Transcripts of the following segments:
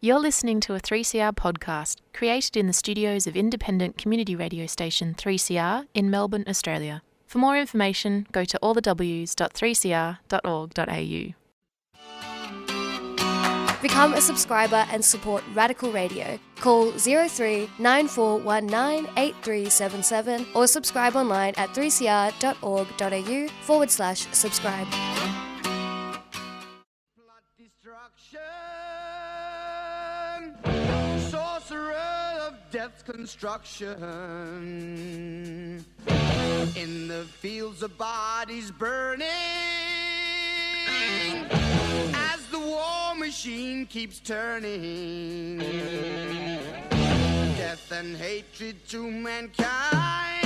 You're listening to a 3CR podcast created in the studios of independent community radio station 3CR in Melbourne, Australia. For more information, go to allthews.3cr.org.au. Become a subscriber and support Radical Radio. Call 03 9419 8377 or subscribe online at 3cr.org.au/subscribe. Blood destruction, sorcerer of death's construction, in the fields of bodies burning, as the war machine keeps turning, death and hatred to mankind,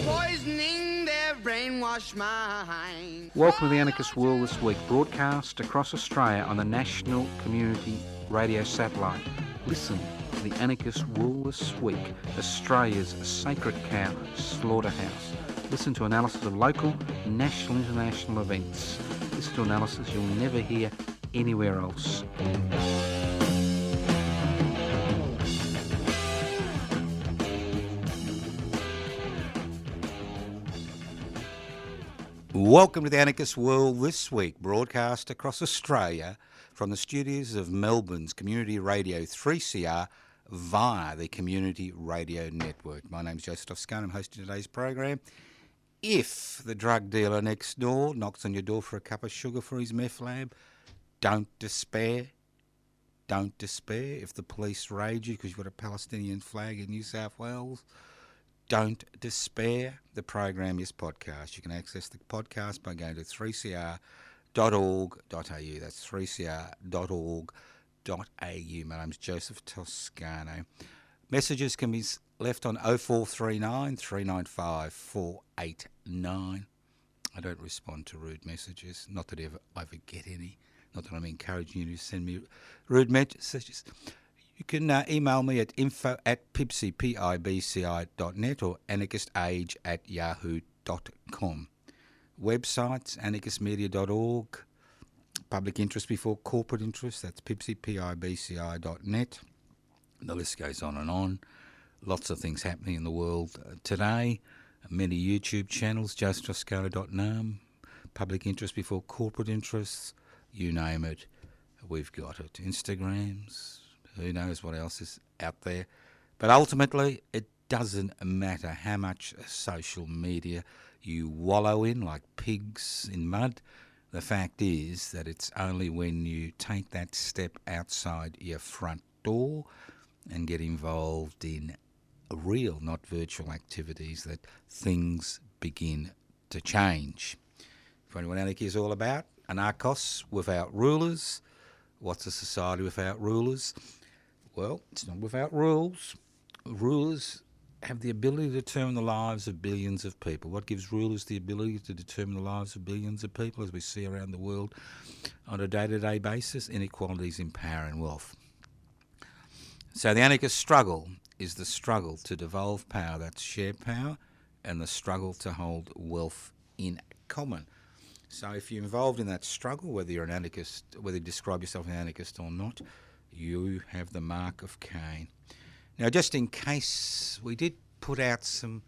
poisoning their brainwashed mind. Welcome to the Anarchist World This Week, broadcast across Australia on the National Community Radio Satellite. Listen to the Anarchist World This Week, Australia's sacred cow slaughterhouse. Listen to analysis of local, national, international events. Listen to analysis you'll never hear anywhere else. Welcome to the Anarchist World This Week, broadcast across Australia from the studios of Melbourne's Community Radio 3CR via the Community Radio Network. My name's Joseph Toscano. I'm hosting today's program. If the drug dealer next door knocks on your door for a cup of sugar for his meth lab, don't despair. Don't despair. If the police raid you because you've got a Palestinian flag in New South Wales, don't despair. The program is podcast. You can access the podcast by going to 3cr.org.au. That's 3cr.org.au. My name's Joseph Toscano. Messages can be left on 0439 395 489. I don't respond to rude messages. Not that I ever get any. Not that I'm encouraging you to send me rude messages. You can email me at info@pibci.net or anarchistage@yahoo.com. Websites, anarchistmedia.org. Public interest before corporate interest, that's pibci.net. The list goes on and on. Lots of things happening in the world today. Many YouTube channels, josetoscano.num. Public interest before corporate interests. You name it, we've got it. Instagrams. Who knows what else is out there. But ultimately, it doesn't matter how much social media you wallow in like pigs in mud. The fact is that it's only when you take that step outside your front door and get involved in real, not virtual activities that things begin to change. For anyone anarchy is all about, anarchos without rulers. What's a society without rulers? Well, it's not without rules. Rulers have the ability to determine the lives of billions of people. What gives rulers the ability to determine the lives of billions of people, as we see around the world on a day-to-day basis? Inequalities in power and wealth. So the anarchist struggle is the struggle to devolve power, that's shared power, and the struggle to hold wealth in common. So if you're involved in that struggle, whether you're an anarchist, whether you describe yourself as an anarchist or not, you have the mark of Cain. Now, just in case, we did put out some,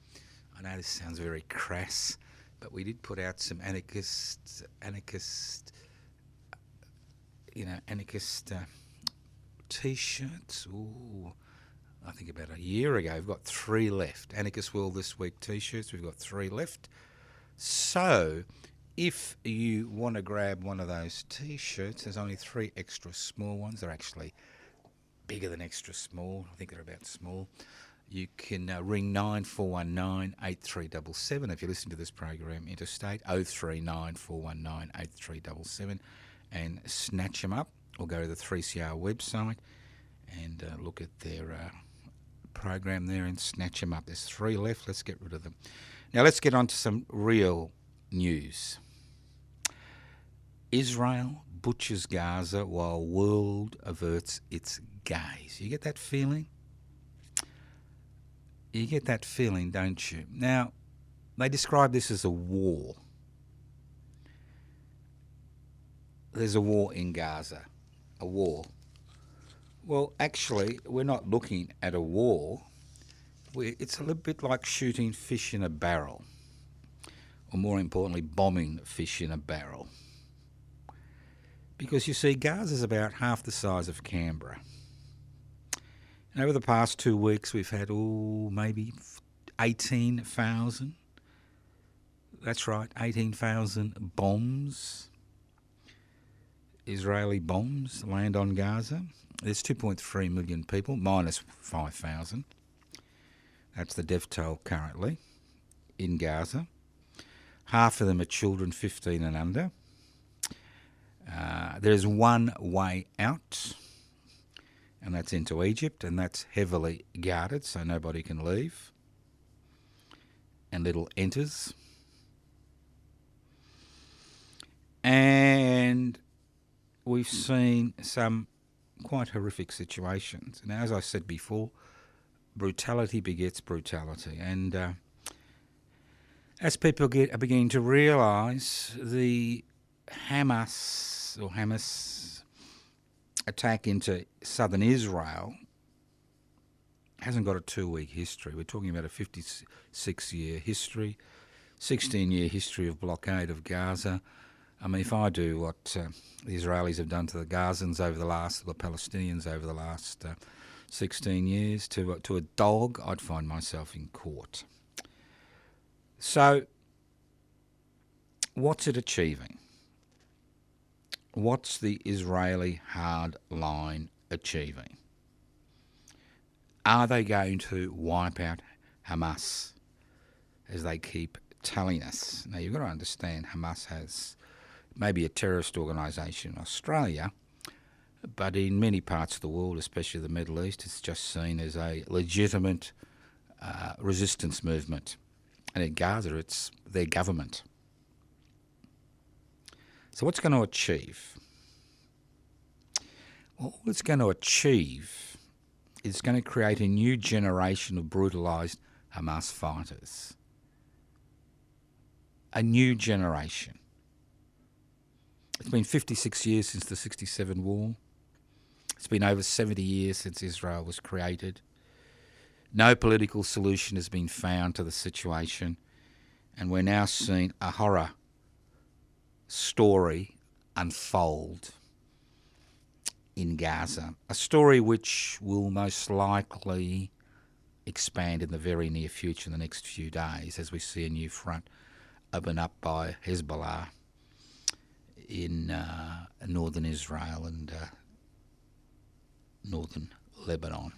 I know this sounds very crass, but we did put out some anarchist T-shirts. Ooh, I think about a year ago. We've got 3 left. Anarchist World This Week T-shirts. We've got 3 left. So, if you want to grab one of those T-shirts, there's only 3 extra small ones. They're actually bigger than extra small. I think they're about small. You can ring 9419 8377 if you're listening to this program interstate, 039 419 8377, and snatch them up, or go to the 3CR website and look at their program there and snatch them up. There's 3 left. Let's get rid of them. Now let's get on to some real news. Israel butchers Gaza while world averts its gaze. You get that feeling? You get that feeling, don't you? Now, they describe this as a war. There's a war in Gaza. a war. Well, actually, we're not looking at a war. It's a little bit like shooting fish in a barrel, or more importantly, bombing fish in a barrel. Because you see, Gaza's about half the size of Canberra. And over the past 2 weeks, we've had, maybe 18,000. That's right, 18,000 bombs, Israeli bombs, land on Gaza. There's 2.3 million people, minus 5,000. That's the death toll currently in Gaza. Half of them are children 15 and under. There's one way out, and that's into Egypt, and that's heavily guarded, so nobody can leave. And little enters. And we've seen some quite horrific situations. And as I said before, brutality begets brutality. And as people are beginning to realise, the Hamas attack into southern Israel hasn't got a 2-week history. We're talking about a 56-year history, 16-year history of blockade of Gaza. I mean, if I do what the Israelis have done to the Gazans the Palestinians over the last 16 years to a dog, I'd find myself in court. So, what's it achieving? What's the Israeli hard line achieving? Are they going to wipe out Hamas, as they keep telling us? Now, you've got to understand, Hamas has maybe a terrorist organisation in Australia, but in many parts of the world, especially the Middle East, it's just seen as a legitimate resistance movement. And in Gaza, it's their government. So what's going to achieve? Well, all it's going to achieve is going to create a new generation of brutalised Hamas fighters. A new generation. It's been 56 years since the 67 war. It's been over 70 years since Israel was created. No political solution has been found to the situation, and we're now seeing a horror story unfold in Gaza. A story which will most likely expand in the very near future, in the next few days, as we see a new front open up by Hezbollah in northern Israel and northern Lebanon.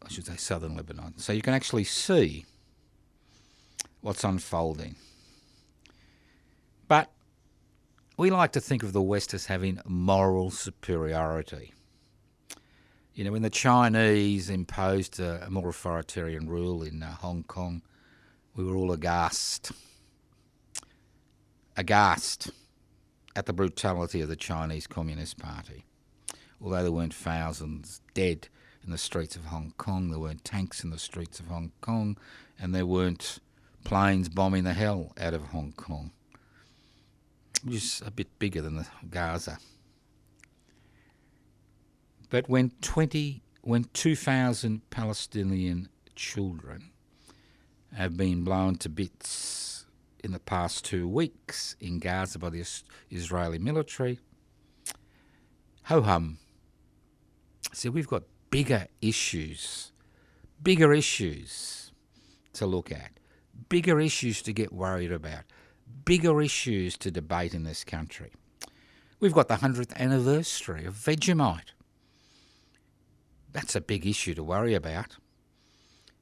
I should say southern Lebanon. So you can actually see what's unfolding. But we like to think of the West as having moral superiority. You know, when the Chinese imposed a more authoritarian rule in Hong Kong, we were all aghast at the brutality of the Chinese Communist Party. Although there weren't thousands dead in the streets of Hong Kong, there weren't tanks in the streets of Hong Kong, and there weren't planes bombing the hell out of Hong Kong, which is a bit bigger than Gaza. But when 2,000 Palestinian children have been blown to bits in the past 2 weeks in Gaza by the Israeli military, ho-hum. See, we've got bigger issues to look at, bigger issues to get worried about, bigger issues to debate in this country. We've got the 100th anniversary of Vegemite. That's a big issue to worry about.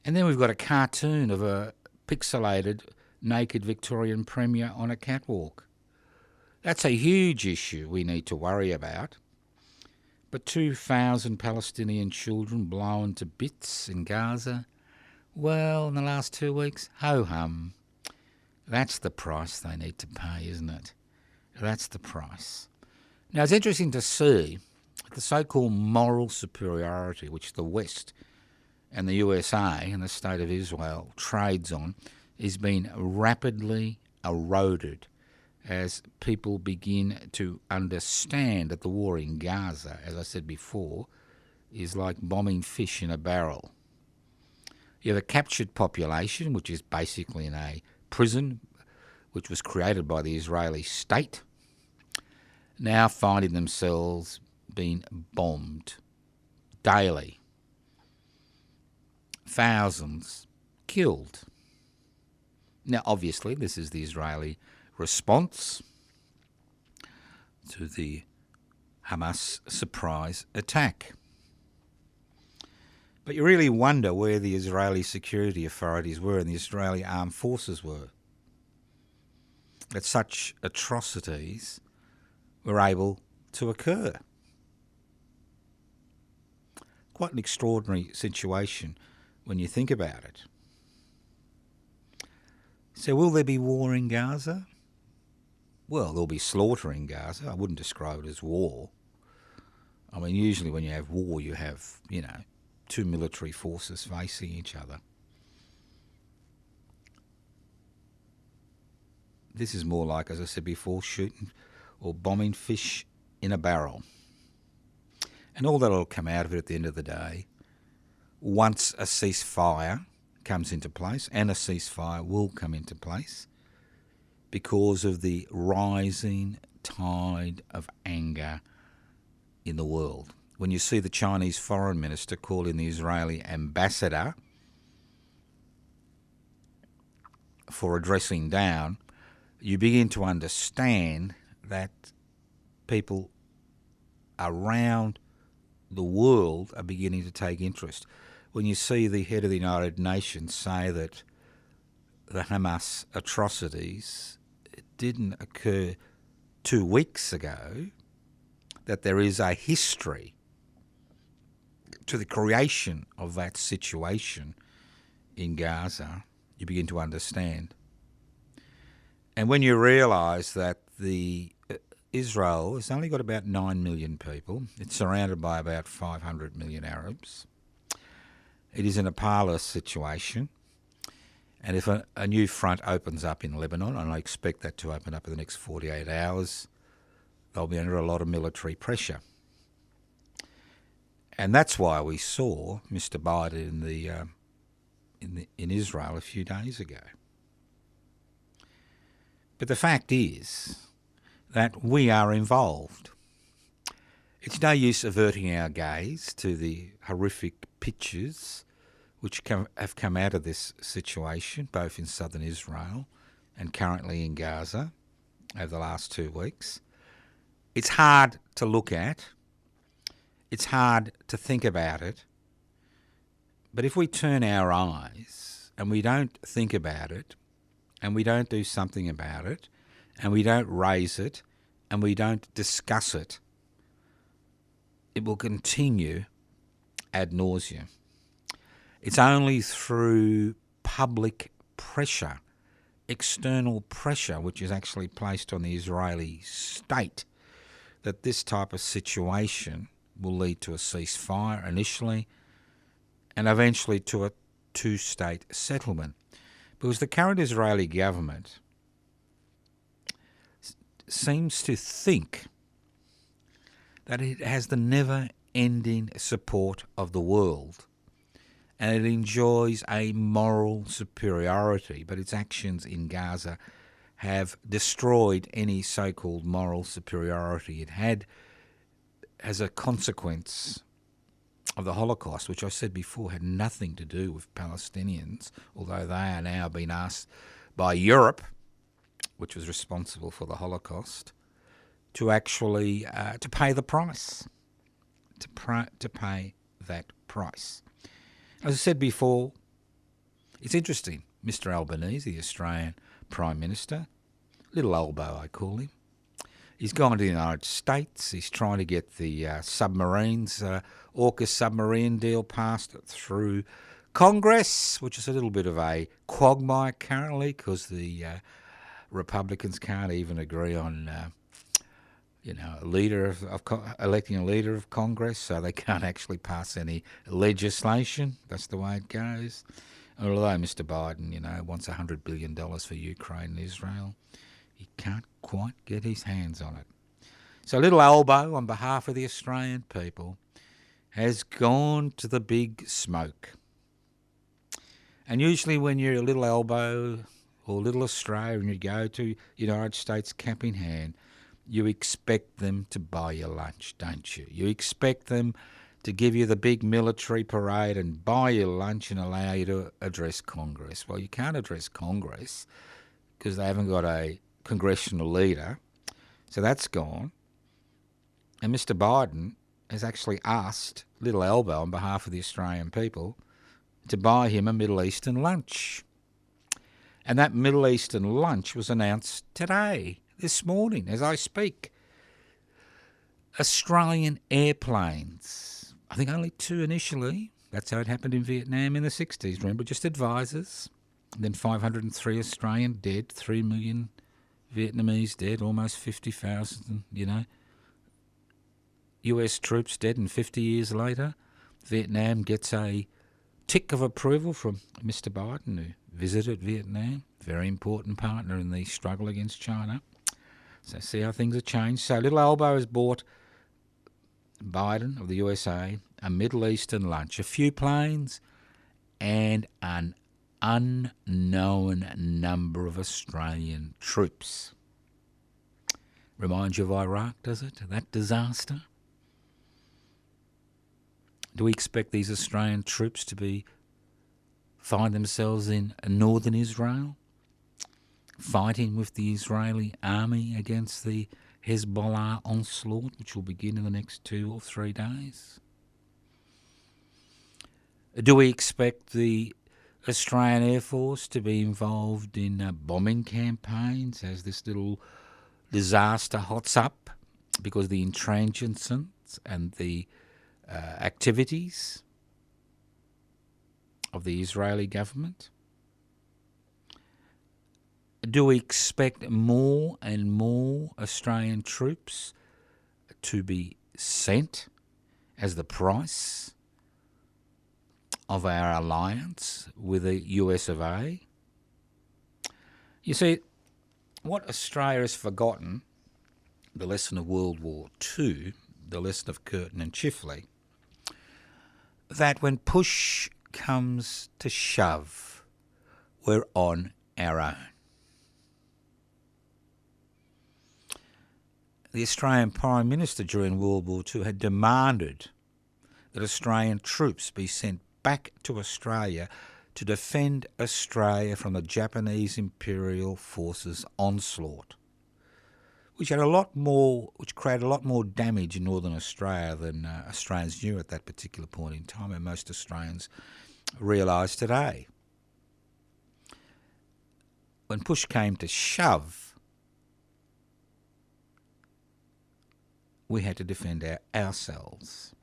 And then we've got a cartoon of a pixelated naked Victorian Premier on a catwalk. That's a huge issue we need to worry about. But 2,000 Palestinian children blown to bits in Gaza, well, in the last 2 weeks, ho-hum. That's the price they need to pay, isn't it? That's the price. Now, it's interesting to see the so-called moral superiority which the West and the USA and the State of Israel trades on is being rapidly eroded as people begin to understand that the war in Gaza, as I said before, is like bombing fish in a barrel. You have a captured population, which is basically in a prison, which was created by the Israeli state, now finding themselves being bombed daily. Thousands killed. Now, obviously, this is the Israeli response to the Hamas surprise attack. But you really wonder where the Israeli security authorities were and the Israeli armed forces were, that such atrocities were able to occur. Quite an extraordinary situation when you think about it. So will there be war in Gaza? Well, there'll be slaughter in Gaza. I wouldn't describe it as war. I mean, usually when you have war, you have, two military forces facing each other. This is more like, as I said before, shooting or bombing fish in a barrel. And all that will come out of it at the end of the day, once a ceasefire comes into place, and a ceasefire will come into place, because of the rising tide of anger in the world. When you see the Chinese foreign minister call in the Israeli ambassador for addressing down, you begin to understand that people around the world are beginning to take interest. When you see the head of the United Nations say that the Hamas atrocities didn't occur 2 weeks ago, that there is a history to the creation of that situation in Gaza, you begin to understand. And when you realise that Israel has only got about 9 million people, it's surrounded by about 500 million Arabs, it is in a parlous situation. And if a new front opens up in Lebanon, and I expect that to open up in the next 48 hours, they'll be under a lot of military pressure. And that's why we saw Mr. Biden in Israel a few days ago. But the fact is that we are involved. It's no use averting our gaze to the horrific pictures which have come out of this situation, both in southern Israel and currently in Gaza over the last 2 weeks. It's hard to look at. It's hard to think about it. But if we turn our eyes and we don't think about it, and we don't do something about it, and we don't raise it, and we don't discuss it, it will continue ad nauseum. It's only through public pressure, external pressure, which is actually placed on the Israeli state, that this type of situation will lead to a ceasefire initially and eventually to a two-state settlement. Because the current Israeli government seems to think that it has the never-ending support of the world and it enjoys a moral superiority, but its actions in Gaza have destroyed any so-called moral superiority it had as a consequence of the Holocaust, which I said before had nothing to do with Palestinians, although they are now being asked by Europe, which was responsible for the Holocaust, to actually to pay the price, to pay that price. As I said before, it's interesting. Mr. Albanese, the Australian Prime Minister, little Albo I call him, he's gone to the United States. He's trying to get the submarines, AUKUS submarine deal passed through Congress, which is a little bit of a quagmire currently because the Republicans can't even agree on, electing a leader of Congress, so they can't actually pass any legislation. That's the way it goes. Although Mr. Biden, wants $100 billion for Ukraine and Israel, He can't quite get his hands on it. So little Albo, on behalf of the Australian people, has gone to the big smoke. And usually when you're a little Albo or little Australia and you go to United States cap in hand, you expect them to buy you lunch, don't you? You expect them to give you the big military parade and buy you lunch and allow you to address Congress. Well, you can't address Congress because they haven't got a congressional leader. So that's gone. And Mr. Biden has actually asked little Albo on behalf of the Australian people to buy him a Middle Eastern lunch. And that Middle Eastern lunch was announced today, this morning, as I speak. Australian airplanes, I think only 2 initially. That's how it happened in Vietnam in the 60s. Remember, just advisors. And then 503 Australian dead, 3 million Vietnamese dead, almost 50,000, US troops dead, and 50 years later, Vietnam gets a tick of approval from Mr. Biden, who visited Vietnam, very important partner in the struggle against China. So see how things have changed. So little Albo has bought Biden of the USA a Middle Eastern lunch, a few planes, and an unknown number of Australian troops. Reminds you of Iraq, does it? That disaster? Do we expect these Australian troops to find themselves in northern Israel, fighting with the Israeli army against the Hezbollah onslaught, which will begin in the next 2 or 3 days? Do we expect the Australian Air Force to be involved in bombing campaigns as this little disaster hots up because of the intransigence and the activities of the Israeli government? Do we expect more and more Australian troops to be sent as the price of our alliance with the US of A? You see, what Australia has forgotten, the lesson of World War II, the lesson of Curtin and Chifley, that when push comes to shove, we're on our own. The Australian Prime Minister during World War II had demanded that Australian troops be sent back to Australia to defend Australia from the Japanese Imperial Forces' onslaught, which created a lot more damage in northern Australia than Australians knew at that particular point in time, and most Australians realise today. When push came to shove, we had to defend ourselves.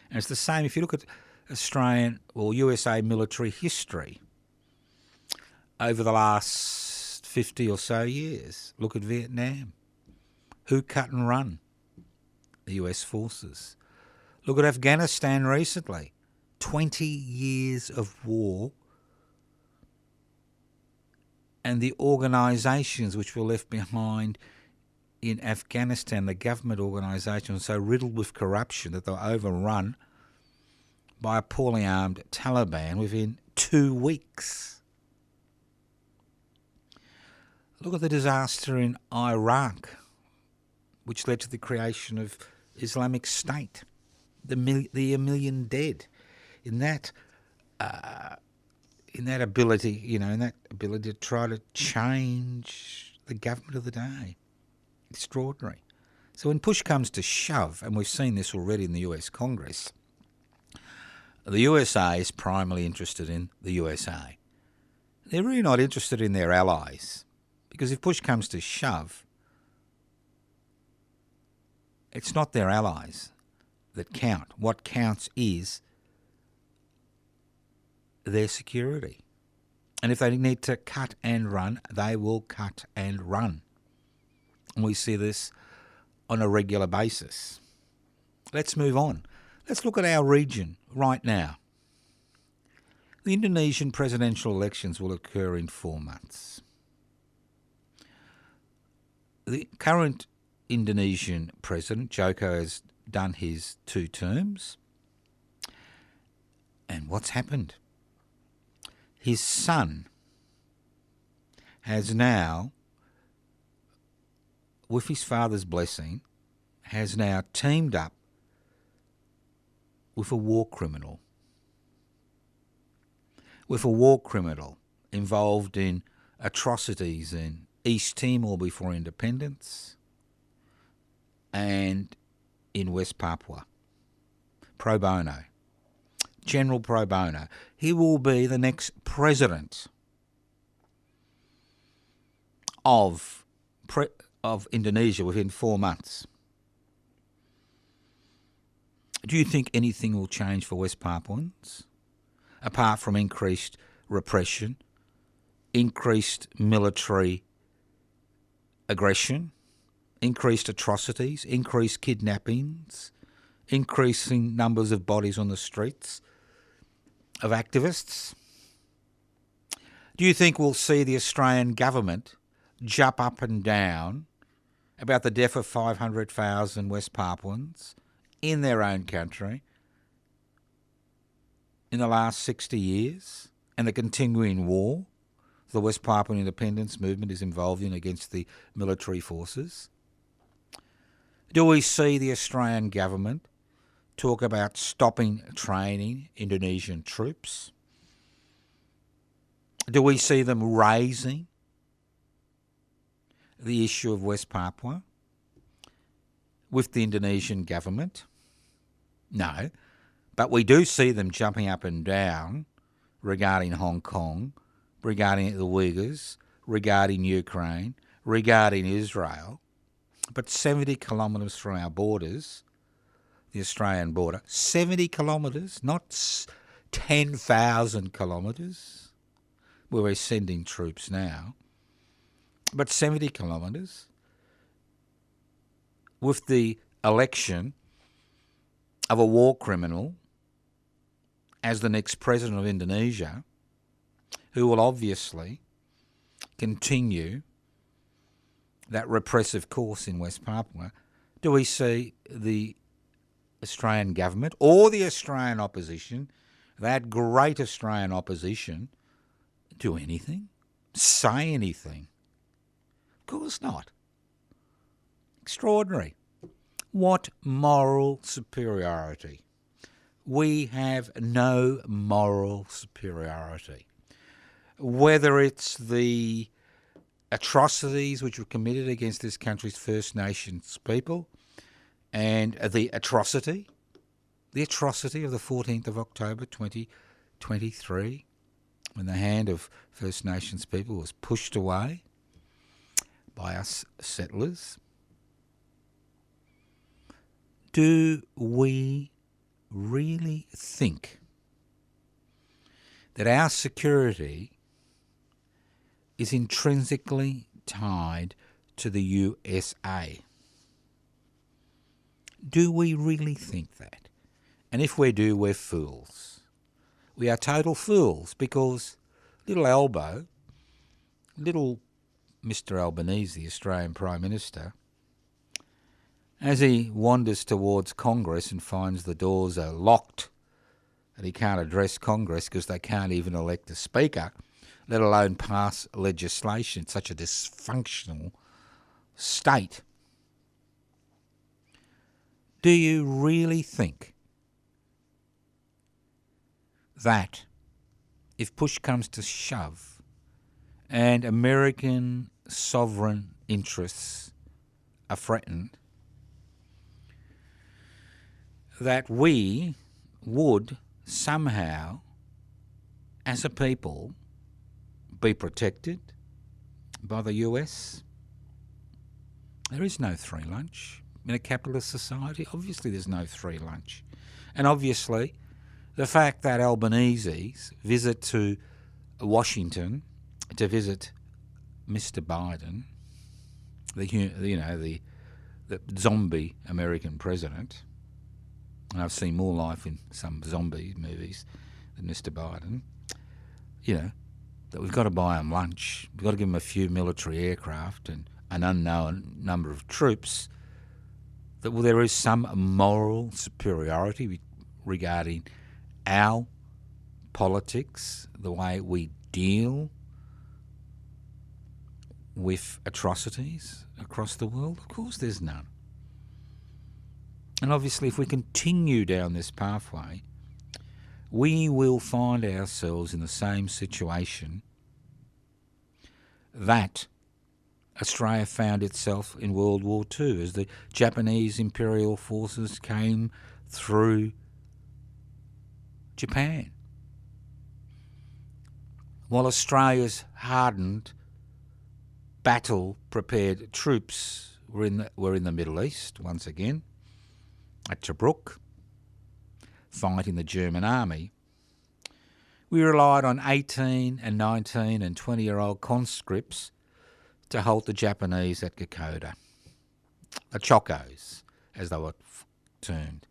And it's the same if you look at Australian or USA military history over the last 50 or so years. Look at Vietnam. Who cut and run? The US forces. Look at Afghanistan recently. 20 years of war, and the organisations which were left behind in Afghanistan, the government organisations, were so riddled with corruption that they were overrun by a poorly armed Taliban within 2 weeks. Look at the disaster in Iraq, which led to the creation of Islamic State, the million dead. In that ability, in that ability to try to change the government of the day. Extraordinary. So when push comes to shove, and we've seen this already in the US Congress, the USA is primarily interested in the USA. They're really not interested in their allies, because if push comes to shove, it's not their allies that count. What counts is their security. And if they need to cut and run, they will cut and run. And we see this on a regular basis. Let's move on. Let's look at our region right now. The Indonesian presidential elections will occur in 4 months. the current Indonesian president, Joko, has done his 2 terms. And what's happened? His son has now, with his father's blessing, has now teamed up with a war criminal. With a war criminal involved in atrocities in East Timor before independence and in West Papua. Pro bono. General pro bono. He will be the next president of Indonesia within 4 months. Do you think anything will change for West Papuans, apart from increased repression, increased military aggression, increased atrocities, increased kidnappings, increasing numbers of bodies on the streets of activists? Do you think we'll see the Australian government jump up and down about the death of 500,000 West Papuans in their own country in the last 60 years and the continuing war the West Papuan independence movement is involved in against the military forces? Do we see the Australian government talk about stopping training Indonesian troops? Do we see them raising the issue of West Papua with the Indonesian government? No, but we do see them jumping up and down regarding Hong Kong, regarding the Uyghurs, regarding Ukraine, regarding Israel. But 70 kilometres from our borders, the Australian border, 70 kilometres, not 10,000 kilometres, where we're sending troops now, but 70 kilometres, with the election of a war criminal as the next president of Indonesia, who will obviously continue that repressive course in West Papua. Do we see the Australian government or the Australian opposition, that great Australian opposition, do anything? Say anything? Of course not. Extraordinary. What moral superiority? We have no moral superiority. Whether it's the atrocities which were committed against this country's First Nations people and the atrocity of the 14th of October 2023, when the hand of First Nations people was pushed away by us settlers. Do we really think that our security is intrinsically tied to the USA? Do we really think that? And if we do, we're fools. We are total fools, because little Albo, little Mr. Albanese, the Australian Prime Minister, as he wanders towards Congress and finds the doors are locked and he can't address Congress because they can't even elect a speaker, let alone pass legislation in such a dysfunctional state. Do you really think that if push comes to shove and American sovereign interests are threatened, that we would somehow, as a people, be protected by the US? There is no free lunch. In a capitalist society, obviously there's no free lunch. And obviously, the fact that Albanese's visit to Washington to visit Mr. Biden, the zombie American president, and I've seen more life in some zombie movies than Mr. Biden, that we've got to buy him lunch, we've got to give him a few military aircraft and an unknown number of troops, that there is some moral superiority regarding our politics, the way we deal with atrocities across the world? Of course there's none. And obviously if we continue down this pathway, we will find ourselves in the same situation that Australia found itself in World War II as the Japanese imperial forces came through Japan. While Australia's hardened, battle-prepared troops were in the Middle East once again, at Tobruk, fighting the German army, we relied on 18 and 19 and 20-year-old conscripts to halt the Japanese at Gaza, the Chocos, as they were termed.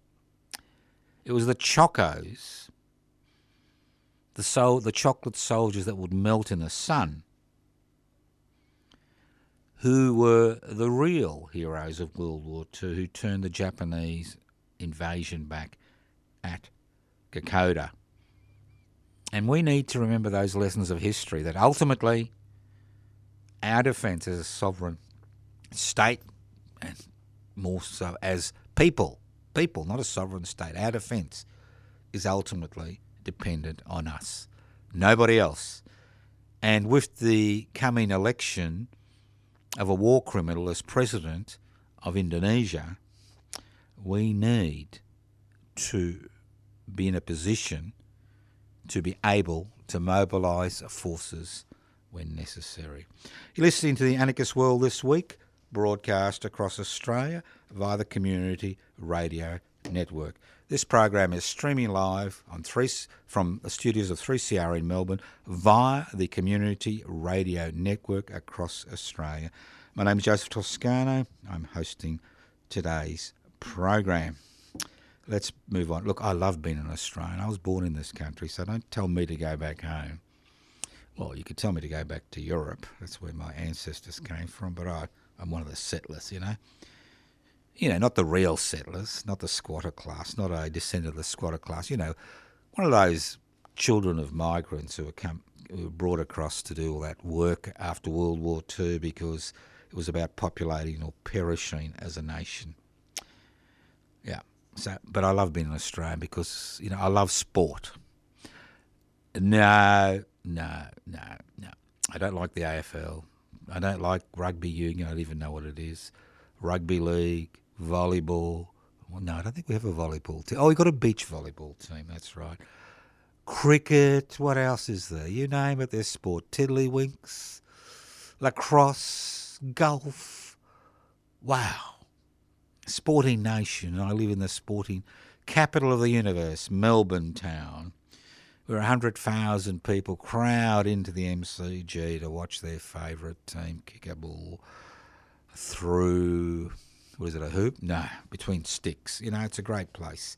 It was the Chocos, the chocolate soldiers that would melt in the sun, who were the real heroes of World War II, who turned the Japanese invasion back at Gaza. And we need to remember those lessons of history, that ultimately our defence as a sovereign state, and more so as people, not a sovereign state, our defence is ultimately dependent on us, nobody else. And with the coming election of a war criminal as president of Indonesia, we need to be in a position to be able to mobilise forces when necessary. You're listening to the Anarchist World This Week, broadcast across Australia via the Community Radio Network. This program is streaming live from the studios of 3CR in Melbourne via the Community Radio Network across Australia. My name is Joseph Toscano. I'm hosting today's program. Let's move on. Look, I love being an Australian. I was born in this country, so don't tell me to go back home. Well, you could tell me to go back to Europe. That's where my ancestors came from, but I'm one of the settlers, you know. You know, not the real settlers, not the squatter class, not a descendant of the squatter class. You know, one of those children of migrants who were brought across to do all that work after World War II because it was about populating or perishing as a nation. Yeah. So, but I love being an Australian because, you know, I love sport. No. I don't like the AFL. I don't like rugby union. I don't even know what it is. Rugby league, volleyball. Well, no, I don't think we have a volleyball team. Oh, we've got a beach volleyball team. That's right. Cricket. What else is there? You name it, there's sport. Tiddlywinks, lacrosse, golf. Wow. Sporting nation. I live in the sporting capital of the universe, Melbourne town, where 100,000 people crowd into the MCG to watch their favourite team kick a ball through, what is it, a hoop? No, between sticks. You know, it's a great place.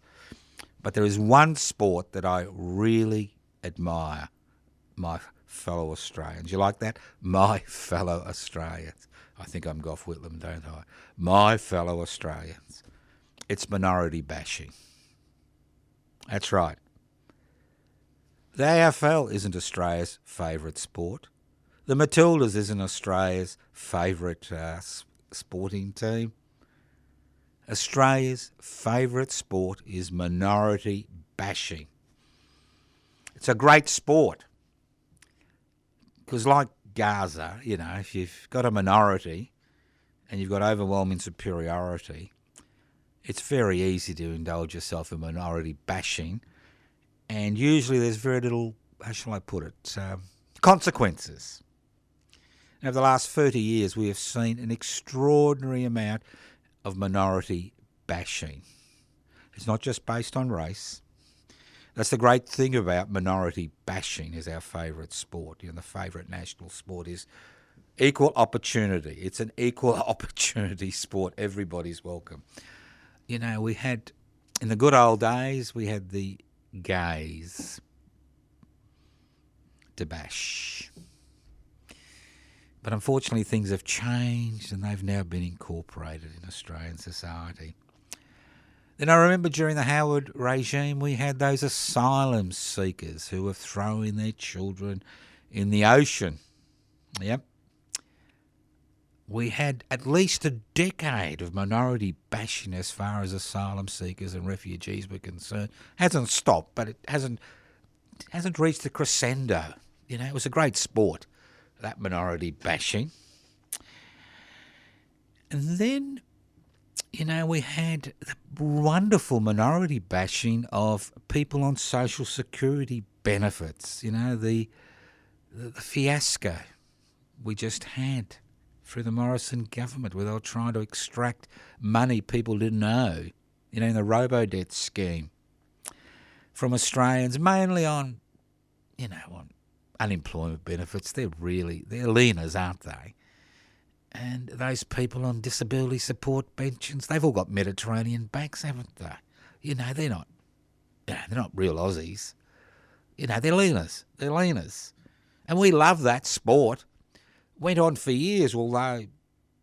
But there is one sport that I really admire, my fellow Australians. You like that? My fellow Australians. I think I'm Gough Whitlam, don't I? My fellow Australians. It's minority bashing. That's right. The AFL isn't Australia's favourite sport. The Matildas isn't Australia's favourite sporting team. Australia's favourite sport is minority bashing. It's a great sport. Because like Gaza, you know, if you've got a minority and you've got overwhelming superiority, it's very easy to indulge yourself in minority bashing, and usually there's very little, how shall I put it, consequences. And over the last 30 years, we have seen an extraordinary amount of minority bashing. It's not just based on race. That's the great thing about minority bashing is our favourite sport. You know, the favourite national sport is equal opportunity. It's an equal opportunity sport. Everybody's welcome. You know, we had, in the good old days, we had the gays to bash. But unfortunately things have changed and they've now been incorporated in Australian society. Then I remember during the Howard regime we had those asylum seekers who were throwing their children in the ocean. Yep. We had at least a decade of minority bashing as far as asylum seekers and refugees were concerned. Hasn't stopped, but it hasn't reached the crescendo. You know, it was a great sport, that minority bashing. And then, you know, we had the wonderful minority bashing of people on social security benefits. You know, the fiasco we just had through the Morrison government where they were trying to extract money people didn't owe, you know, in the robo-debt scheme from Australians, mainly on, you know, on unemployment benefits. They're leaners, aren't they? And those people on disability support pensions, they've all got Mediterranean backs, haven't they? You know, they're not real Aussies. You know, they're leaners. They're leaners. And we love that sport. Went on for years, although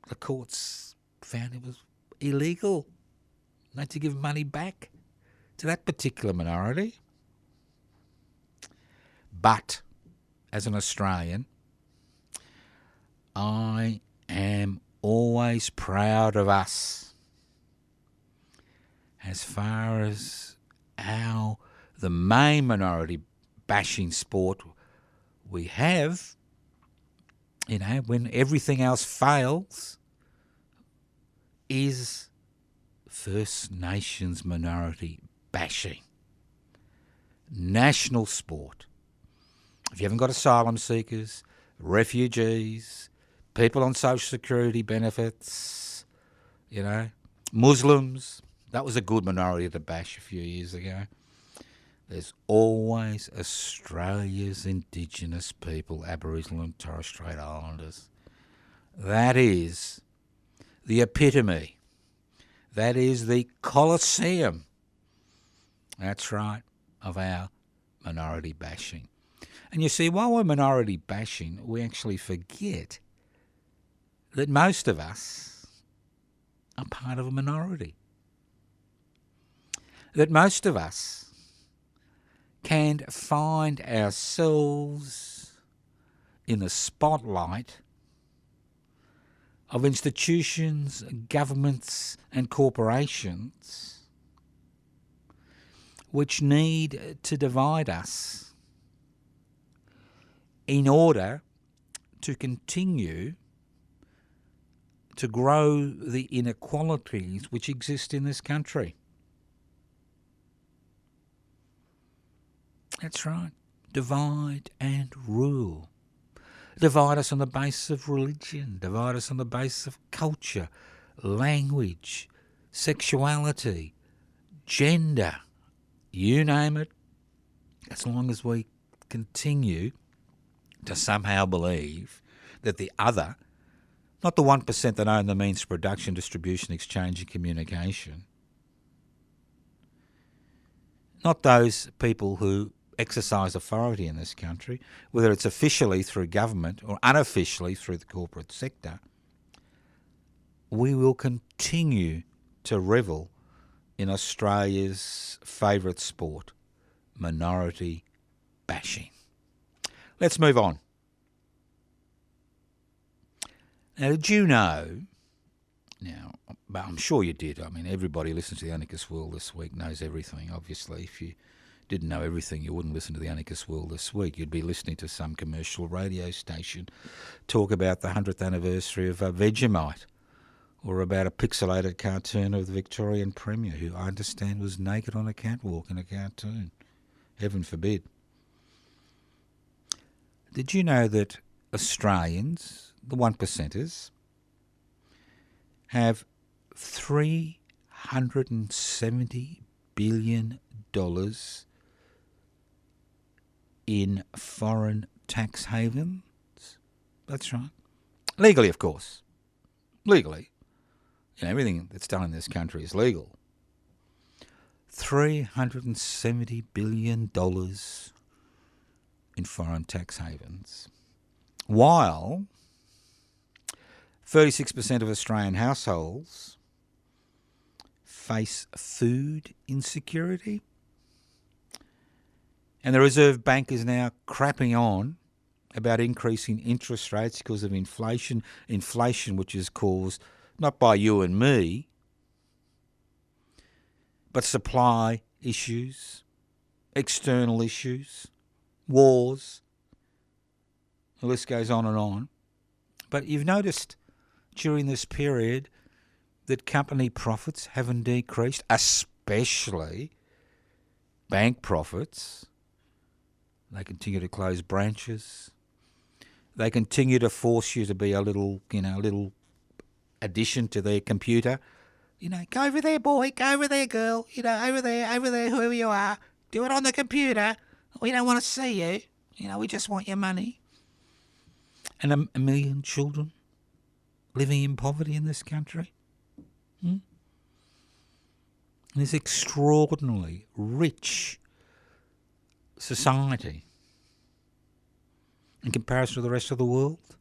the courts found it was illegal not to give money back to that particular minority. But as an Australian, I am always proud of us as far as how the main minority bashing sport we have. You know, when everything else fails, is First Nations minority bashing. National sport. If you haven't got asylum seekers, refugees, people on social security benefits, you know, Muslims, that was a good minority to bash a few years ago. There's always Australia's Indigenous people, Aboriginal and Torres Strait Islanders. That is the epitome. That is the Colosseum. That's right, of our minority bashing. And you see, while we're minority bashing, we actually forget that most of us are part of a minority. That most of us can find ourselves in the spotlight of institutions, governments and corporations which need to divide us in order to continue to grow the inequalities which exist in this country. That's right. Divide and rule. Divide us on the basis of religion. Divide us on the basis of culture, language, sexuality, gender. You name it. As long as we continue to somehow believe that the other, not the 1% that own the means of production, distribution, exchange and communication, not those people who exercise authority in this country, whether it's officially through government or unofficially through the corporate sector, we will continue to revel in Australia's favourite sport, minority bashing. Let's move on. Now, did you know, now, I'm sure you did, I mean, everybody listens to the Anarchist World This Week knows everything, obviously. If you didn't know everything, you wouldn't listen to the Anarchist World This Week. You'd be listening to some commercial radio station talk about the 100th anniversary of Vegemite, or about a pixelated cartoon of the Victorian Premier, who I understand was naked on a catwalk in a cartoon. Heaven forbid. Did you know that Australians, the 1%ers, have $370 billion in foreign tax havens? That's right. Legally, of course. Legally. You know, everything that's done in this country is legal. $370 billion in foreign tax havens. While 36% of Australian households face food insecurity. And the Reserve Bank is now crapping on about increasing interest rates because of inflation which is caused not by you and me, but supply issues, external issues, wars. The list goes on and on. But you've noticed during this period that company profits haven't decreased, especially bank profits. They continue to close branches. They continue to force you to be a little addition to their computer. Go over there, boy, go over there, girl, over there, whoever you are. Do it on the computer. We don't want to see you. We just want your money. And a million children living in poverty in this country. This extraordinarily rich society in comparison to the rest of the world.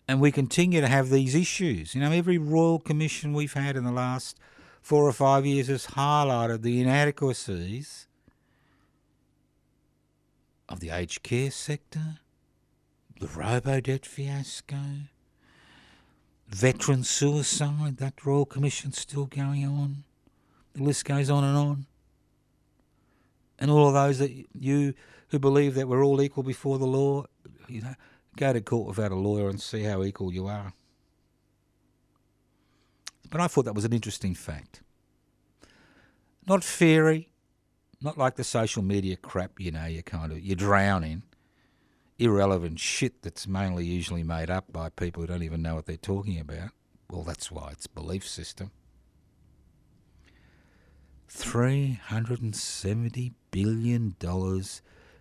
And we continue to have these issues. Every Royal Commission we've had in the last 4 or 5 years has highlighted the inadequacies of the aged care sector, the robo-debt fiasco, veteran suicide, that Royal Commission's still going on. The list goes on and on. And all of those that you who believe that we're all equal before the law, go to court without a lawyer and see how equal you are. But I thought that was an interesting fact. Not fairy, not like the social media crap, you drown in. Irrelevant shit that's mainly usually made up by people who don't even know what they're talking about. Well, that's why it's belief system. $370 billion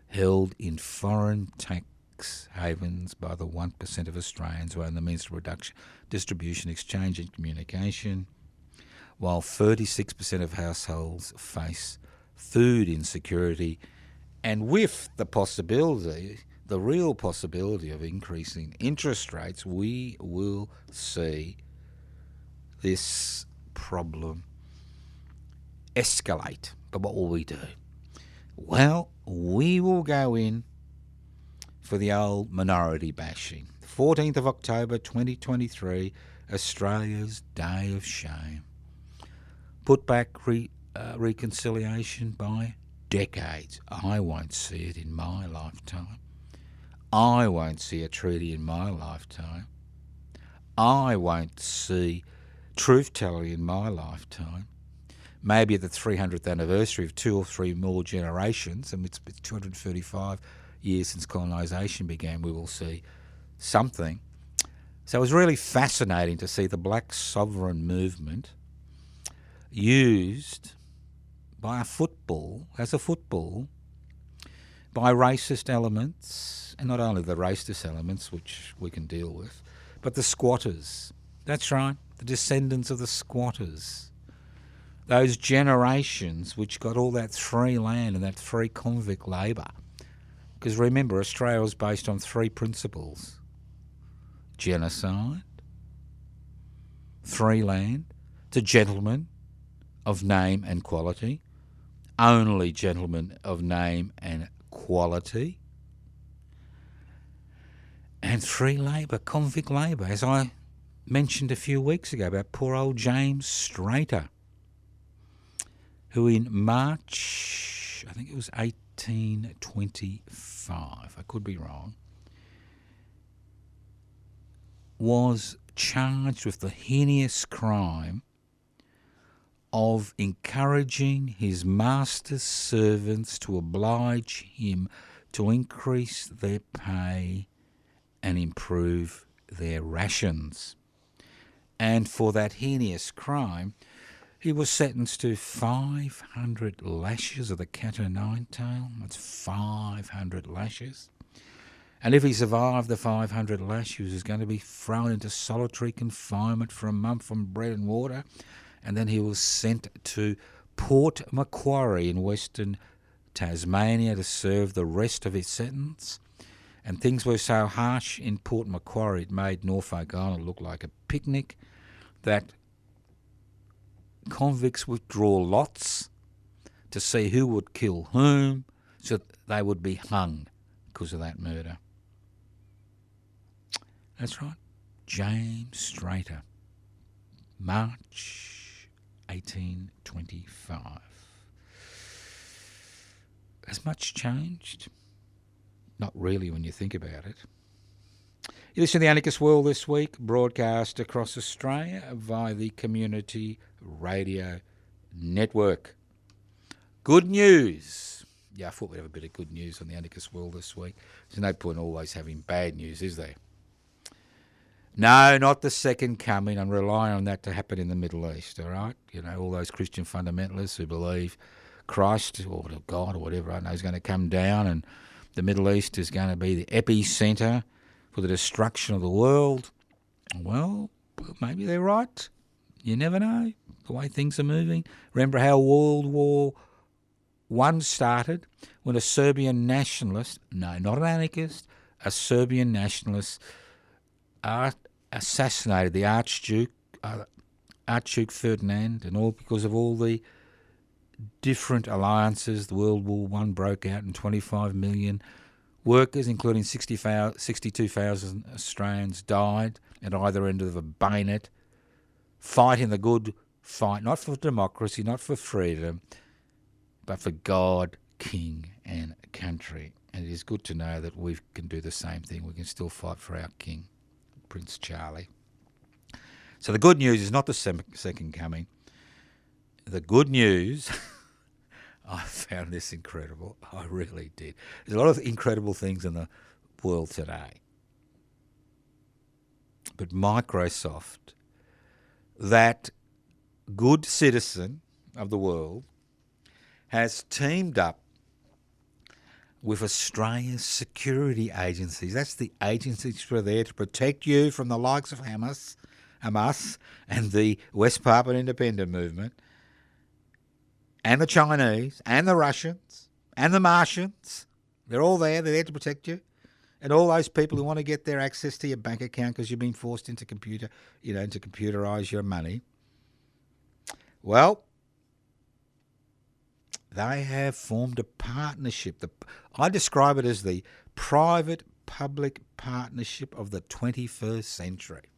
held in foreign tax havens by the 1% of Australians who own the means of production, distribution, exchange and communication, while 36% of households face food insecurity, and with the real possibility of increasing interest rates, we will see this problem escalate. But what will we do? Well, we will go in for the old minority bashing. 14th of October 2023, Australia's Day of Shame. Put back reconciliation by decades. I won't see it in my lifetime. I won't see a treaty in my lifetime. I won't see truth-telling in my lifetime. Maybe at the 300th anniversary of 2 or 3 more generations, and it's 235 years since colonisation began, we will see something. So it was really fascinating to see the black sovereign movement used by as a football, by racist elements, and not only the racist elements, which we can deal with, but the squatters. That's right, the descendants of the squatters. Those generations which got all that free land and that free convict labour. Because remember, Australia was based on 3 principles. Genocide, free land, to gentlemen of name and quality, only gentlemen of name and quality, and free labour, convict labour, as I mentioned a few weeks ago about poor old James Strater, who in March, I think it was 1825, I could be wrong, was charged with the heinous crime of encouraging his master's servants to oblige him to increase their pay and improve their rations. And for that heinous crime, he was sentenced to 500 lashes of the cat o' nine tail. That's 500 lashes. And if he survived the 500 lashes, he was going to be thrown into solitary confinement for a month on bread and water. And then he was sent to Port Macquarie in Western Tasmania to serve the rest of his sentence. And things were so harsh in Port Macquarie, it made Norfolk Island look like a picnic, that convicts would draw lots to see who would kill whom, so that they would be hung because of that murder. That's right. James Strater, March 1825. Has much changed? Not really when you think about it. You listen to The Anarchist World this week, broadcast across Australia via the Community Radio Network. Good news. Yeah, I thought we'd have a bit of good news on The Anarchist World this week. There's no point always having bad news, is there? No, not the second coming. I'm relying on that to happen in the Middle East, all right? You know, all those Christian fundamentalists who believe Christ or God or whatever, I know, is going to come down, and the Middle East is going to be the epicenter for the destruction of the world. Well, maybe they're right. You never know the way things are moving. Remember how World War I started when a Serbian nationalist, no, not an anarchist, a Serbian nationalist assassinated the Archduke Ferdinand, and all because of all the different alliances. The World War I broke out and 25 million workers, including 62,000 Australians, died at either end of a bayonet, fighting the good fight, not for democracy, not for freedom, but for God, King and country. And it is good to know that we can do the same thing. We can still fight for our King, Prince Charlie. So the good news is not the second coming. The good news, I found this incredible. I really did. There's a lot of incredible things in the world today. But Microsoft, that good citizen of the world, has teamed up with Australia's security agencies. That's the agencies that are there to protect you from the likes of Hamas and the West Papua Independent Movement, and the Chinese, and the Russians, and the Martians. They're all there. They're there to protect you. And all those people who want to get their access to your bank account because you've been forced into to computerise your money. Well, they have formed a partnership. I describe it as the private-public partnership of the 21st century.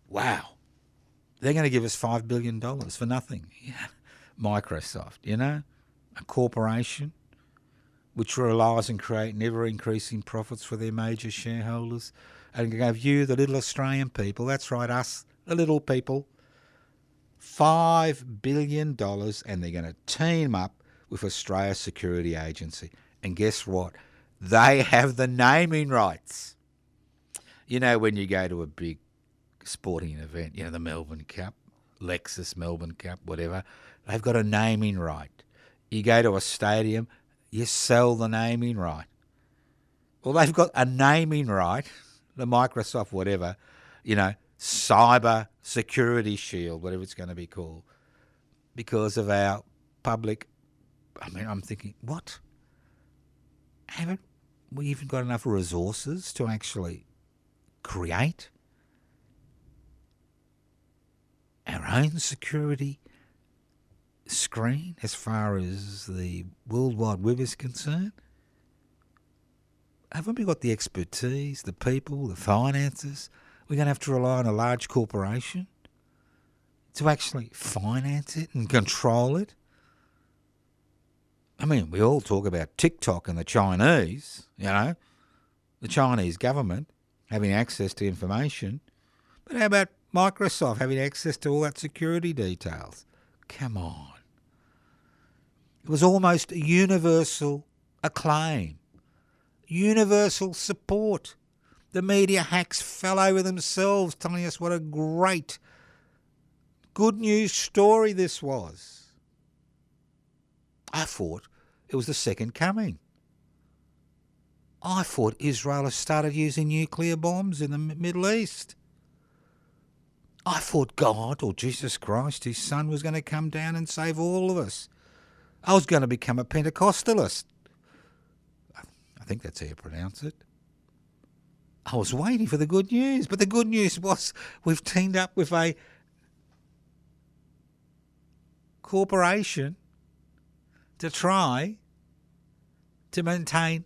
Wow. They're going to give us $5 billion for nothing. Yeah. Microsoft, a corporation which relies on creating ever-increasing profits for their major shareholders, and gave you, the little Australian people, that's right, us, the little people, $5 billion, and they're going to team up with Australia's security agency. And guess what? They have the naming rights. You know, when you go to a big sporting event, the Melbourne Cup, Lexus Melbourne Cup, whatever, they've got a naming right. You go to a stadium, you sell the naming right. Well, they've got a naming right, the Microsoft whatever, cyber security shield, whatever it's going to be called, because of our public. I'm thinking, what? Haven't we even got enough resources to actually create our own security screen as far as the World Wide Web is concerned? Haven't we got the expertise, the people, the finances? We're going to have to rely on a large corporation to actually finance it and control it. We all talk about TikTok and the Chinese, the Chinese government having access to information. But how about Microsoft having access to all that security details? Come on. It was almost universal acclaim, universal support. The media hacks fell over themselves, telling us what a great, good news story this was. I thought it was the second coming. I thought Israel had started using nuclear bombs in the Middle East. I thought God, or Jesus Christ, his son, was going to come down and save all of us. I was going to become a Pentecostalist. I think that's how you pronounce it. I was waiting for the good news, but the good news was we've teamed up with a corporation to try to maintain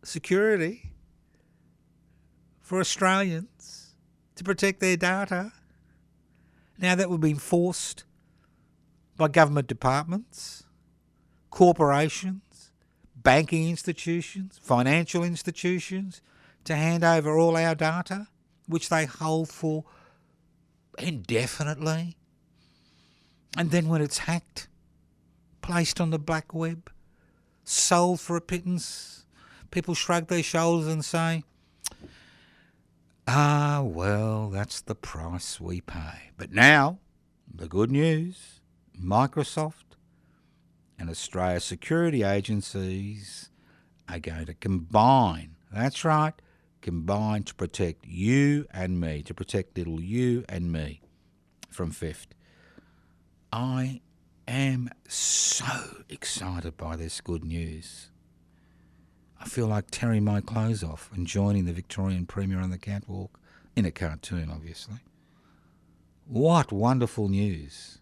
security for Australians to protect their data. Now that we've been forced by government departments, corporations, banking institutions, financial institutions to hand over all our data, which they hold for indefinitely. And then when it's hacked, placed on the black web, sold for a pittance, people shrug their shoulders and say, well, that's the price we pay. But now, the good news, Microsoft and Australia's security agencies are going to combine. That's right, combine to protect you and me, to protect little you and me from theft. I am so excited by this good news. I feel like tearing my clothes off and joining the Victorian Premier on the catwalk, in a cartoon, obviously. What wonderful news.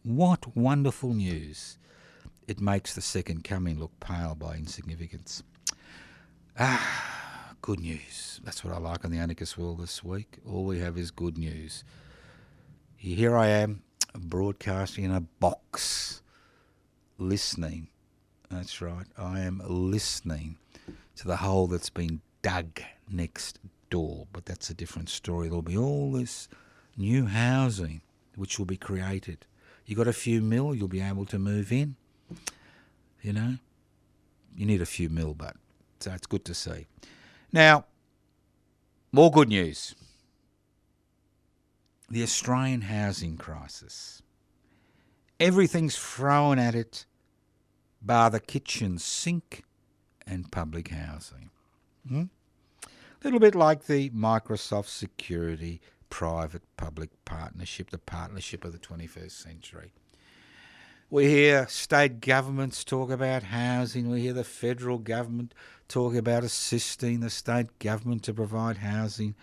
What wonderful news. It makes the second coming look pale by insignificance. Good news. That's what I like on the Anarchist World this week. All we have is good news. Here I am, broadcasting in a box, listening. That's right, I am listening to the hole that's been dug next door. But that's a different story. There'll be all this new housing which will be created. You got a few mil, you'll be able to move in. You know, you need a few mil, but so it's good to see. Now, more good news. The Australian housing crisis. Everything's thrown at it, bar the kitchen sink and public housing. A little bit like the Microsoft Security private-public partnership, the partnership of the 21st century. We hear state governments talk about housing. We hear the federal government talk about assisting the state government to provide housing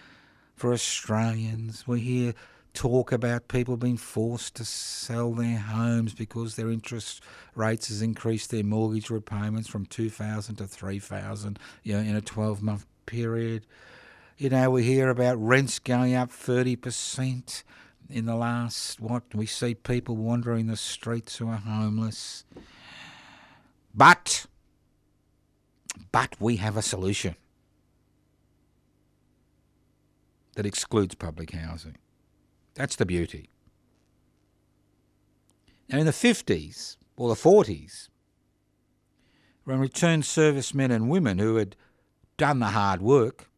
for Australians. We hear talk about people being forced to sell their homes because their interest rates has increased their mortgage repayments from $2,000 to $3,000, in a 12-month period. We hear about rents going up 30% in the last, we see people wandering the streets who are homeless. But we have a solution that excludes public housing. That's the beauty. Now in the 50s or the 40s, when returned servicemen and women who had done the hard work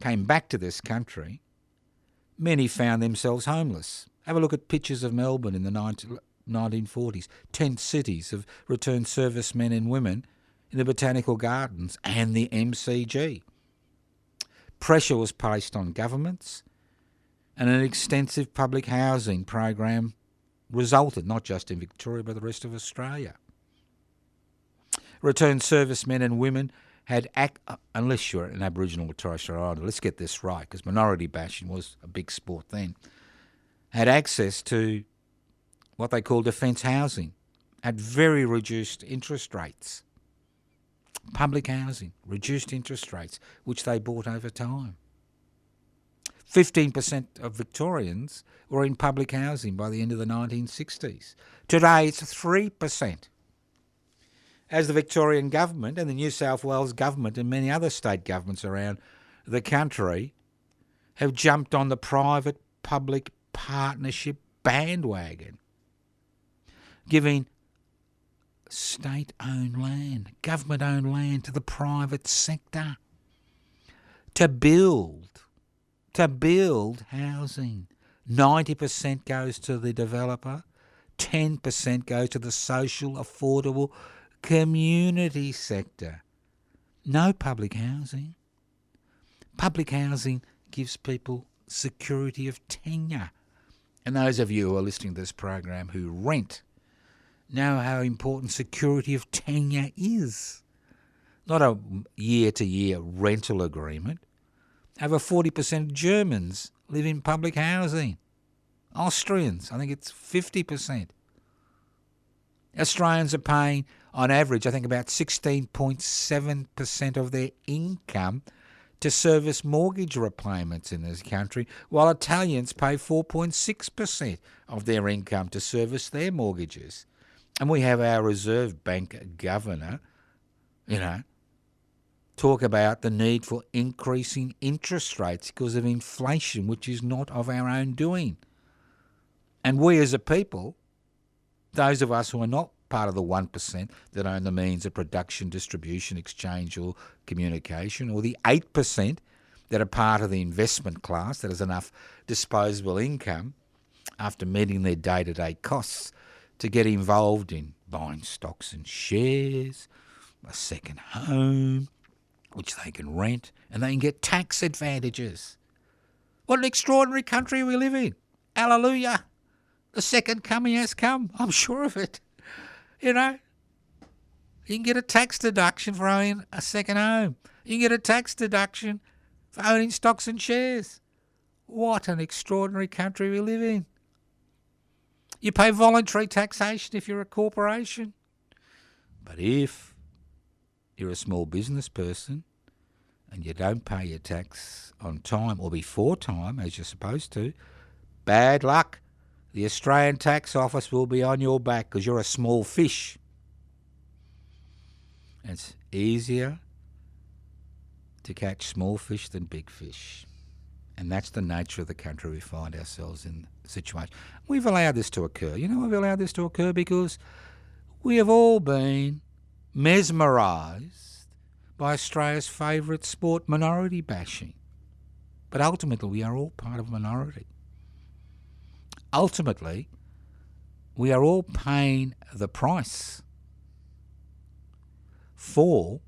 came back to this country, many found themselves homeless. Have a look at pictures of Melbourne in the 1940s. Tent cities of returned servicemen and women in the Botanical Gardens and the MCG. Pressure was placed on governments and an extensive public housing program resulted, not just in Victoria but the rest of Australia. Returned servicemen and women had, unless you're an Aboriginal or Torres Strait Islander, let's get this right, because minority bashing was a big sport then, had access to what they call defence housing at very reduced interest rates. Public housing, reduced interest rates, which they bought over time. 15% of Victorians were in public housing by the end of the 1960s. Today it's 3%. As the Victorian government and the New South Wales government and many other state governments around the country have jumped on the private-public partnership bandwagon, giving state-owned land, government-owned land to the private sector to build housing. 90% goes to the developer, 10% goes to the social, affordable community sector. No public housing. Public housing gives people security of tenure. And those of you who are listening to this program who rent know how important security of tenure is. Not a year-to-year rental agreement. Over 40% of Germans live in public housing. Austrians, I think it's 50%. Australians are paying, on average, I think about 16.7% of their income to service mortgage repayments in this country, while Italians pay 4.6% of their income to service their mortgages. And we have our Reserve Bank governor, talk about the need for increasing interest rates because of inflation, which is not of our own doing. And we as a people, those of us who are not part of the 1% that own the means of production, distribution, exchange or communication, or the 8% that are part of the investment class that has enough disposable income after meeting their day-to-day costs to get involved in buying stocks and shares, a second home, which they can rent, and they can get tax advantages. What an extraordinary country we live in. Hallelujah. The second coming has come. I'm sure of it. You can get a tax deduction for owning a second home. You can get a tax deduction for owning stocks and shares. What an extraordinary country we live in. You pay voluntary taxation if you're a corporation. But if you're a small business person and you don't pay your tax on time or before time, as you're supposed to, bad luck. The Australian Tax Office will be on your back because you're a small fish. It's easier to catch small fish than big fish. And that's the nature of the country we find ourselves in the situation. We've allowed this to occur. We've allowed this to occur because we have all been mesmerised by Australia's favourite sport, minority bashing. But ultimately, we are all part of a minority. Ultimately, we are all paying the price for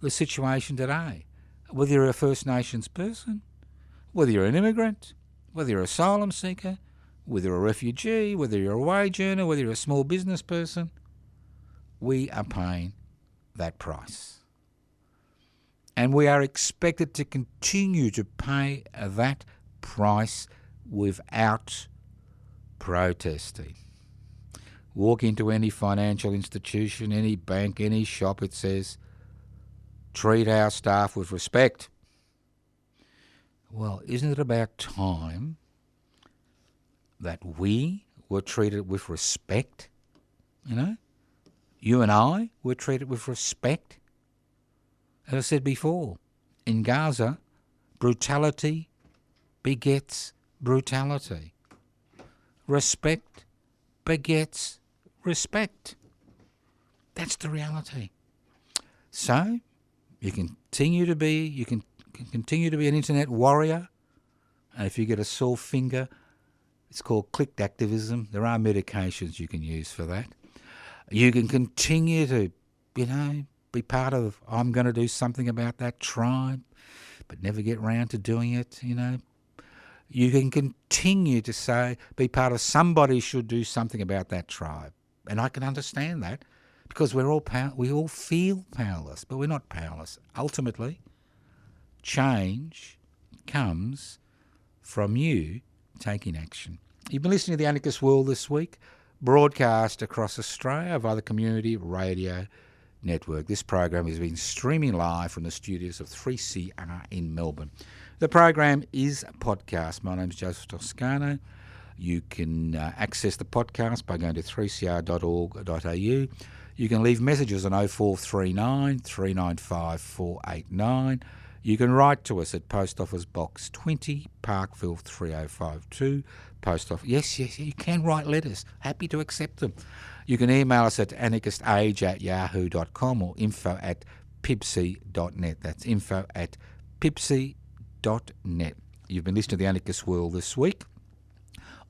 the situation today. Whether you're a First Nations person, whether you're an immigrant, whether you're an asylum seeker, whether you're a refugee, whether you're a wage earner, whether you're a small business person, we are paying that price. And we are expected to continue to pay that price without protesting. Walk into any financial institution, any bank, any shop, it says, treat our staff with respect. Well, isn't it about time that we were treated with respect? You and I were treated with respect. As I said before, in Gaza, brutality begets brutality. Respect begets respect. That's the reality. So you can continue to be an internet warrior, and if you get a sore finger, it's called clicked activism. There are medications you can use for that. You can continue to, be part of, I'm going to do something about that tribe, but never get round to doing it, You can continue to say, be part of, somebody should do something about that tribe. And I can understand that because we all feel powerless, but we're not powerless. Ultimately, change comes from you taking action. You've been listening to The Anarchist World this week, broadcast across Australia via the Community Radio Network. This program has been streaming live from the studios of 3CR in Melbourne. The program is a podcast. My name is Joseph Toscano. You can access the podcast by going to 3cr.org.au. You can leave messages on 0439 395 489. You can write to us at Post Office Box 20, Parkville 3052. Post Office. Yes, you can write letters. Happy to accept them. You can email us at anarchistage@yahoo.com or info@pibc.net. That's info@pibc.net. You've been listening to The Anarchist World this week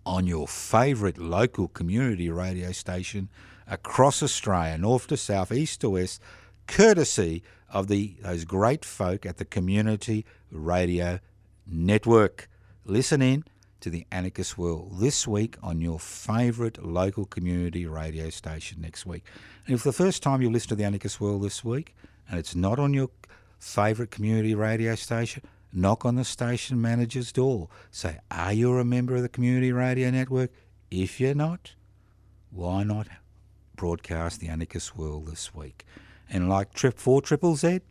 on your favourite local community radio station across Australia, north to south, east to west, courtesy of those great folk at the Community Radio Network. Listen in, to the Anarchist World this week on your favourite local community radio station next week. And if the first time you listen to the Anarchist World this week and it's not on your favourite community radio station, knock on the station manager's door. Say, are you a member of the community radio network? If you're not, why not broadcast the Anarchist World this week? And like 4ZZZ,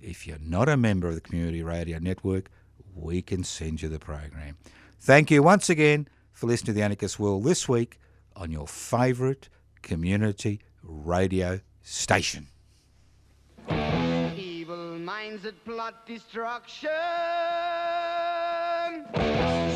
if you're not a member of the community radio network, we can send you the program. Thank you once again for listening to the Anarchist World this week on your favourite community radio station. Evil minds that plot destruction,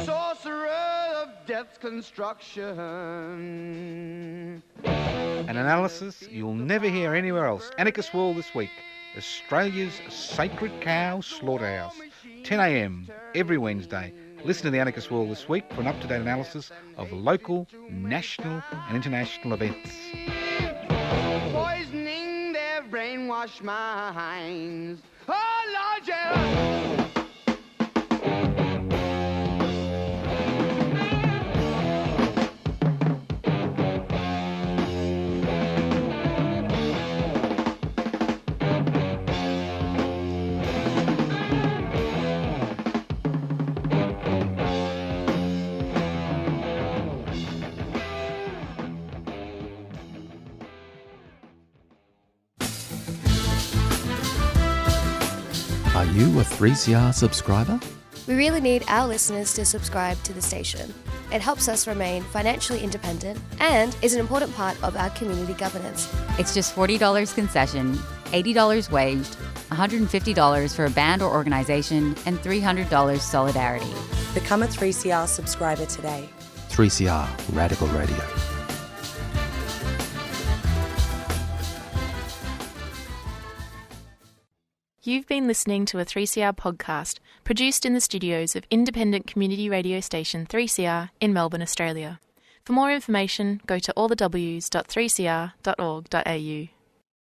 sorcerer of death's construction. An analysis you'll never hear anywhere else. Anarchist World this week, Australia's sacred cow slaughterhouse, 10 a.m. every Wednesday. Listen to the Anarchist World this week for an up-to-date analysis of local, national and international events. Poisoning their brainwashed minds. Oh, Lord, yeah. Are you a 3CR subscriber? We really need our listeners to subscribe to the station. It helps us remain financially independent and is an important part of our community governance. It's just $40 concession, $80 waived, $150 for a band or organisation, and $300 solidarity. Become a 3CR subscriber today. 3CR Radical Radio. You've been listening to a 3CR podcast produced in the studios of independent community radio station 3CR in Melbourne, Australia. For more information, go to allthews.3cr.org.au.